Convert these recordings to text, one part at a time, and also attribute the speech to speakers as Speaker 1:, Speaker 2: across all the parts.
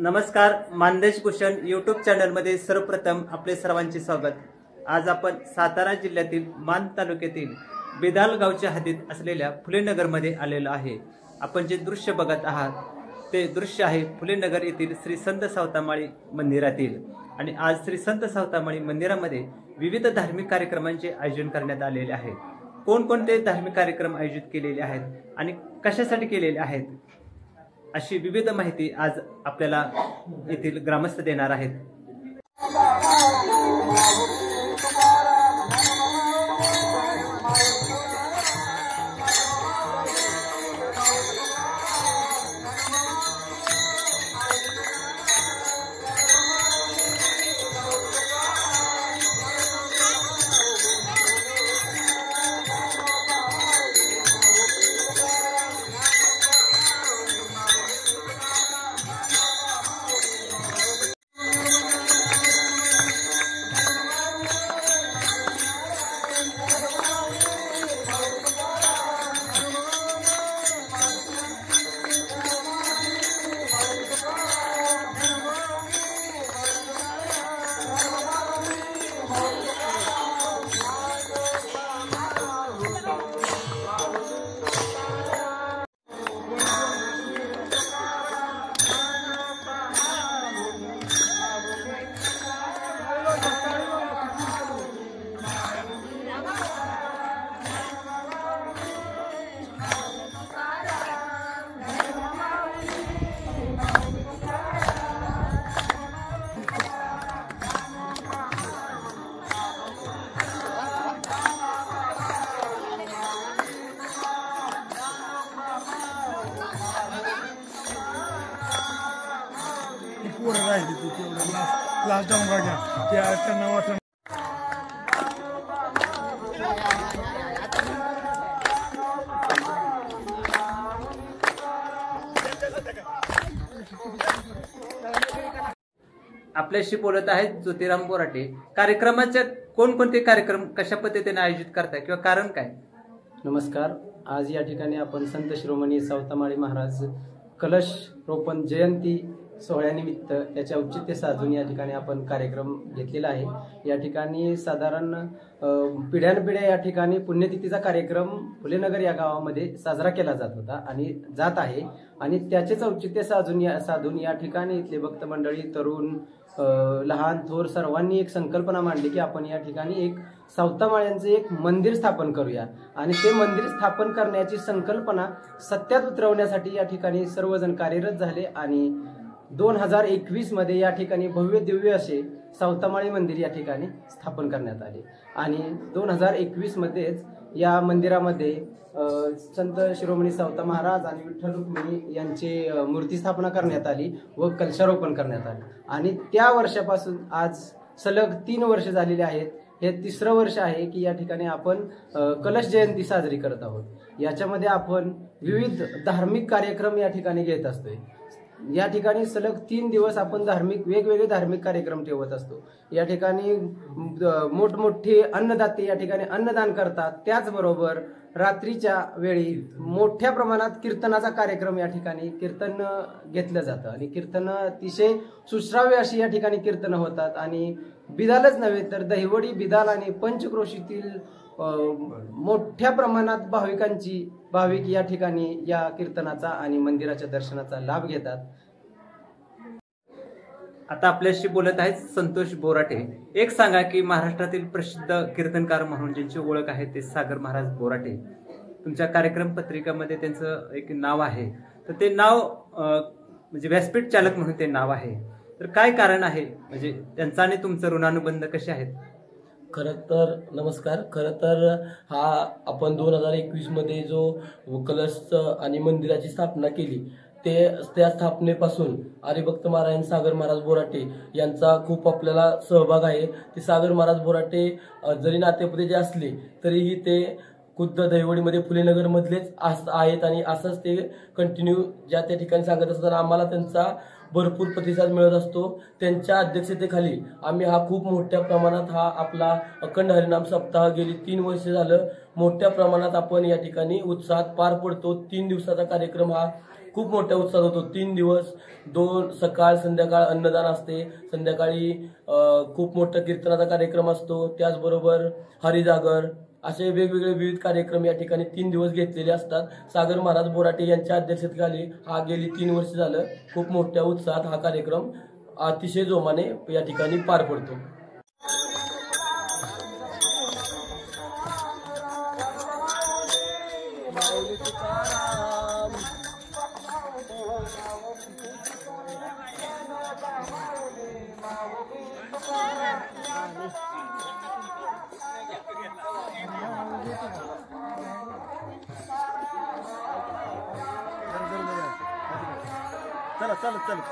Speaker 1: नमस्कार, मानदेश भूषण यूट्यूब चॅनलमध्ये सर्वप्रथम आपले सर्वांचे स्वागत। आज आपण सातारा जिल्ह्यातील मान तालुक्यातील बेदाल गावच्या हद्दीत असलेल्या फुलेनगरमध्ये आलेलो आहे। आपण जे दृश्य बघत आहात ते दृश्य आहे फुलेनगर येथील श्री संत सावतामाळी मंदिरातील। आणि आज श्री संत सावतामाळी मंदिरामध्ये विविध धार्मिक कार्यक्रमांचे आयोजन करण्यात आलेले आहे। कोणकोणते धार्मिक कार्यक्रम आयोजित केलेले आहेत आणि कशासाठी केलेले आहेत अशी विविध माहिती आज आपल्याला येथील ग्रामस्थ देणार आहेत। आपल्याशी बोलत आहेत ज्योतिराम बोराटे। कार्यक्रमाचे कोणकोणते कार्यक्रम कशा पद्धतीने आयोजित करताय किंवा कारण काय?
Speaker 2: नमस्कार, आज या ठिकाणी आपण संत शिरोमणी सावतामाळी महाराज कलश रोपण जयंती सोहळ्यानिमित्त त्याचे औचित्य साधून या ठिकाणी आपण कार्यक्रम घेतलेला आहे। या ठिकाणी साधारण पिढ्यानपिढ्या या ठिकाणी पुण्यतिथीचा कार्यक्रम फुलेनगर या गावामध्ये साजरा केला जात होता आणि जात आहे आणि त्याचेच औचित्य साधून या ठिकाणी इथले भक्त मंडळी, तरुण, लहान थोर सर्वांनी एक संकल्पना मांडली की आपण या ठिकाणी एक सावतामाळ्यांचे एक मंदिर स्थापन करूया आणि ते मंदिर स्थापन करण्याची संकल्पना सत्यात उतरवण्यासाठी या ठिकाणी सर्वजण कार्यरत झाले आणि 2021 मध्ये या ठिकाणी भव्य दिव्य असे सावतामाळी मंदिर या ठिकाणी स्थापन करण्यात आले आणि 2021 मध्येच या मंदिरामध्ये संत शिरोमणी सावता महाराज आणि विठ्ठल रुक्मिणी यांची मूर्ती स्थापना करण्यात आली व कलशारोपण करण्यात आले आणि त्या वर्षापासून आज सलग 3 वर्ष झालेली आहेत। हे 3रं वर्ष आहे की या ठिकाणी आपण कलश जयंती साजरी करत आहोत। याच्यामध्ये आपण विविध धार्मिक कार्यक्रम या ठिकाणी घेत असतोय। या ठिकाणी सलग 3 दिवस आपण वेगवेगळे धार्मिक कार्यक्रम ठेवत असतो। या ठिकाणी मोठमोठे अन्नदाते या ठिकाणी अन्नदान करतात। त्याचबरोबर रात्रीच्या वेळी मोठ्या प्रमाणात कीर्तनाचा कार्यक्रम या ठिकाणी कीर्तन घेतलं जातं आणि कीर्तन अतिशय सुश्राव्य अशी या ठिकाणी कीर्तन होतात। आणि बिदालच नव्हे तर दहिवडी, बिदाल आणि पंचक्रोशीतील मोठ्या प्रमाणात भाविक या ठिकाणी या कीर्तनाचा आणि मंदिराच्या दर्शनाचा लाभ घेतात।
Speaker 1: आता आपल्याशी बोलत आहेत संतोष बोराटे। एक सांगा की महाराष्ट्रातील प्रसिद्ध कीर्तनकार म्हणून ज्यांची ओळख आहे ते सागर महाराज बोराटे, तुमच्या कार्यक्रम पत्रिकामध्ये त्यांचं एक नाव आहे, तर ते नाव म्हणजे व्यासपीठ चालक म्हणून ते नाव आहे, तर काय कारण आहे, म्हणजे त्यांचा आणि तुमचं ऋणानुबंध कसे आहेत?
Speaker 3: खरं तर नमस्कार। खरं तर हा आपण 2021 मध्ये जो कलश आणि मंदिराची स्थापना केली त्या स्थापनेपासून हरिभक्त महाराज सागर महाराज बोराटे यांचा खूप आपल्याला सहभाग आहे। ते सागर महाराज बोराटे जरी नातेपुते असले तरीही ते खुद्द दहिवडीमध्ये फुलेनगर मधलेच आहेत आणि असंच ते कंटिन्यू ज्या त्या ठिकाणी सांगत असतात। आम्हाला त्यांचा भरपूर प्रतिसाद मिळत असतो। त्यांच्या अध्यक्षतेखाली आम्ही हा खूप मोठ्या प्रमाणात हा आपला अखंड हरिनाम सप्ताह गेली 3 वर्ष झालं मोठ्या प्रमाणात आपण या ठिकाणी उत्साहात पार पडतो। 3 दिवसाचा कार्यक्रम हा खूप मोठ्या उत्साहात होतो। 3 दिवस 2 सकाळ संध्याकाळ अन्नदान असते, संध्याकाळी खूप मोठा कीर्तनाचा कार्यक्रम असतो, त्याचबरोबर हरिजागर असे वेगवेगळे विविध कार्यक्रम या ठिकाणी 3 दिवस घेतलेले असतात। सागर महाराज बोराटे यांच्या अध्यक्षतेखाली हा गेली 3 वर्ष झालं खूप मोठ्या उत्साहात हा कार्यक्रम अतिशय जोमाने या ठिकाणी पार पडतो।
Speaker 4: चला चला चला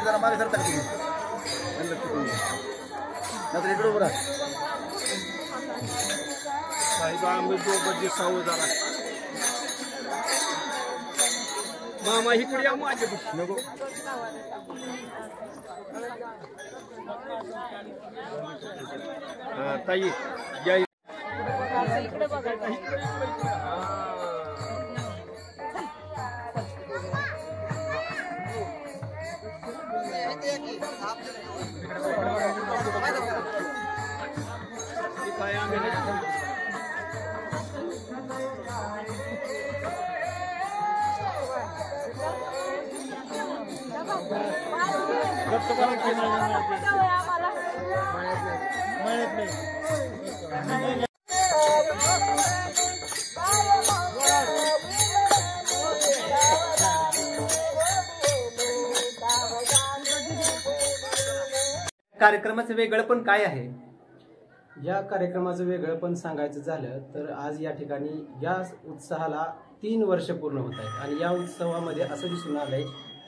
Speaker 4: जरा मागे सरता तुम्ही इकडे उभं राहा। मामा इकडे या माझ्या नको ताई या
Speaker 1: कार्यक्रमाचं वेगळेपण काय आहे?
Speaker 2: या कार्यक्रमाचं वेगळेपण सांगायचं झालं तर आज या ठिकाणी या उत्साहाला 3 वर्ष पूर्ण होत आहेत आणि या उत्सवामध्ये असं दिसून आलंय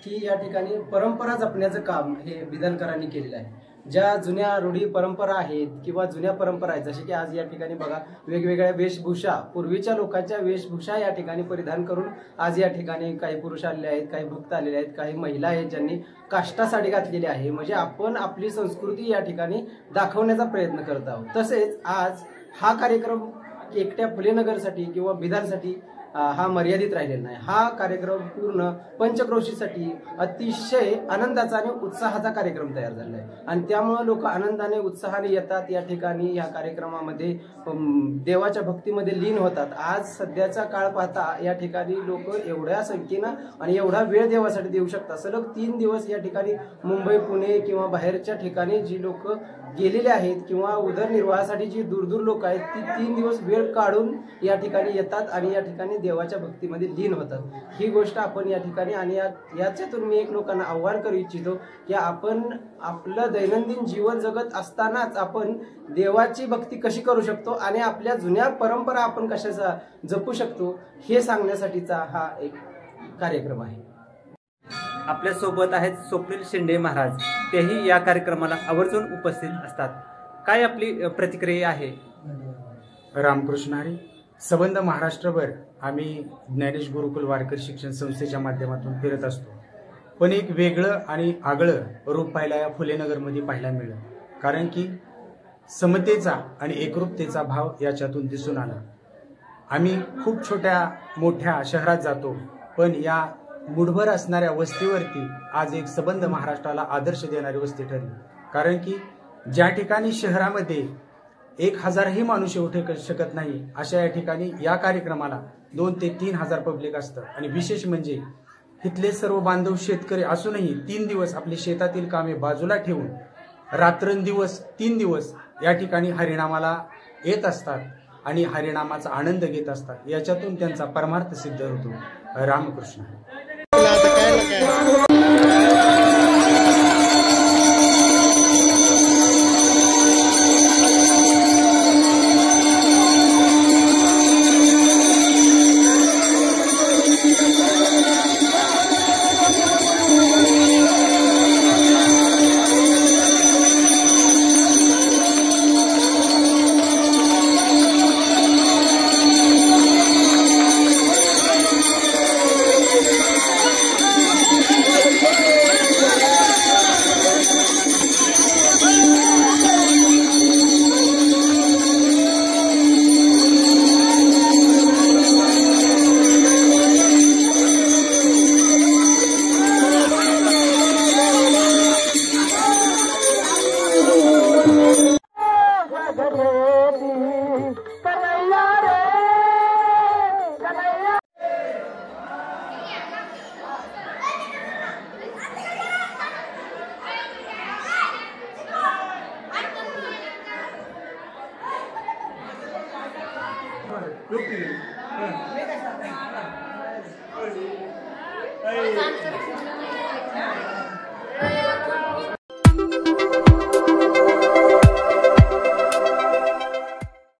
Speaker 2: की या ठिकाणी परंपरा जपण्याचं काम हे बिदलकरांनी केलेलं आहे। ज्या जुन्या रूढी परंपरा आहेत किंवा जुन्या परंपरा आहेत, जसे की आज या ठिकाणी बघा वेगवेगळ्या वेशभूषा, पूर्वीच्या लोकांच्या वेशभूषा या ठिकाणी परिधान करून आज या ठिकाणी काही पुरुष आलेले आहेत, काही भक्त आलेले आहेत, काही महिला आहेत ज्यांनी काष्टा साडी घातलेली आहे। म्हणजे आपण आपली संस्कृती या ठिकाणी दाखवण्याचा प्रयत्न करत आहोत। तसेच आज हा कार्यक्रम एकट्या फुलेनगरसाठी किंवा बिदालसाठी हा मर्यादित राहिलेला नाही। हा कार्यक्रम पूर्ण पंचक्रोशीसाठी अतिशय आनंदाचा आणि उत्साहाचा कार्यक्रम तयार झाला आहे आणि त्यामुळे लोक आनंदाने उत्साहाने येतात या ठिकाणी या कार्यक्रमामध्ये देवाच्या भक्तीमध्ये लीन होतात। आज सध्याचा काळ पाहता या ठिकाणी लोक एवढ्या संख्येनं आणि एवढा वेळ देवासाठी देऊ शकतात। सलग 3 दिवस या ठिकाणी मुंबई, पुणे किंवा बाहेरच्या ठिकाणी जी लोक गेलेले आहेत किंवा उदरनिर्वाहासाठी जी दूर लोक आहेत ती 3 दिवस वेळ काढून या ठिकाणी येतात आणि या ठिकाणी देवाच्या भक्तीमध्ये लीन होतात। ही गोष्ट आपण या ठिकाणी आणि याच्यातून मी एक लोकांना आव्हान करू इच्छितो की आपण आपलं दैनंदिन जीवन जगत असतानाच आपण देवाची भक्ती कशी करू शकतो आणि आपल्या जुन्या परंपरा आपण कशा जपू शकतो हे सांगण्यासाठीचा हा एक कार्यक्रम आहे।
Speaker 1: आपल्या सोबत आहेत स्वप्नील शिंदे महाराज, तेही या कार्यक्रमाला आवर्जून उपस्थित असतात। काय आपली प्रतिक्रिया आहे?
Speaker 5: रामकृष्ण हरी। संबंध महाराष्ट्रभर आम्ही ज्ञानेश गुरुकुल वारकरी शिक्षण संस्थेच्या माध्यमातून फिरत असतो. पण एक वेगळं आणि आगळं रूप पाहायला या फुलेनगरमध्ये पाहायला मिळलं. कारण की समतेचा आणि एकरूपतेचा भाव याच्यातून दिसून आला. आम्ही खूप छोट्या मोठ्या शहरात जातो, पण या मुठभर असणाऱ्या वस्तीवरती आज एक संबंध महाराष्ट्राला आदर्श देणारी वस्ती ठरली. कारण की ज्या ठिकाणी शहरामध्ये 1000ही माणूस येऊ शकत नाही, अशा या ठिकाणी या कार्यक्रमाला 2 ते 3 हजार पब्लिक असतं. आणि विशेष म्हणजे इथले सर्व बांधव शेतकरी असूनही 3 दिवस आपले शेतातील कामे बाजूला ठेवून रात्रंदिवस 3 दिवस या ठिकाणी हरिनामाला येत असतात आणि हरिनामाचा आनंद घेत असतात. याच्यातून त्यांचा परमार्थ सिद्ध होतो. रामकृष्ण.
Speaker 6: Hey.